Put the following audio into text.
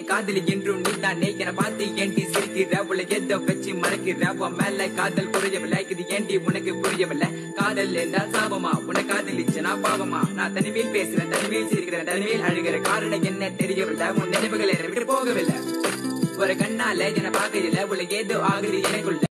காதலி என்றும் நீ தானே என பார்த்து ஏண்டி சிரிக்கிற உள்ள எதை வச்சு மறைக்கிற உன் மேல காதல் குறையவில்லை இது ஏண்டி உனக்கு புரியவில்லை காதல் என்றால் சாபமா உன்னை காதலிச்சனா பாவமா நான் தனிமையில் பேசுறேன் தனிமையில் சிரிக்கிறேன் தனிமையில் அழுகிற காரணம் என்ன தெரியவில்லை உன் நினைவுகள் என்னை விட்டு போகவில்லை ஒரு கண்ணால என்ன பார்க்கல உள்ள ஏதோ ஆகுது எனக்குள்ள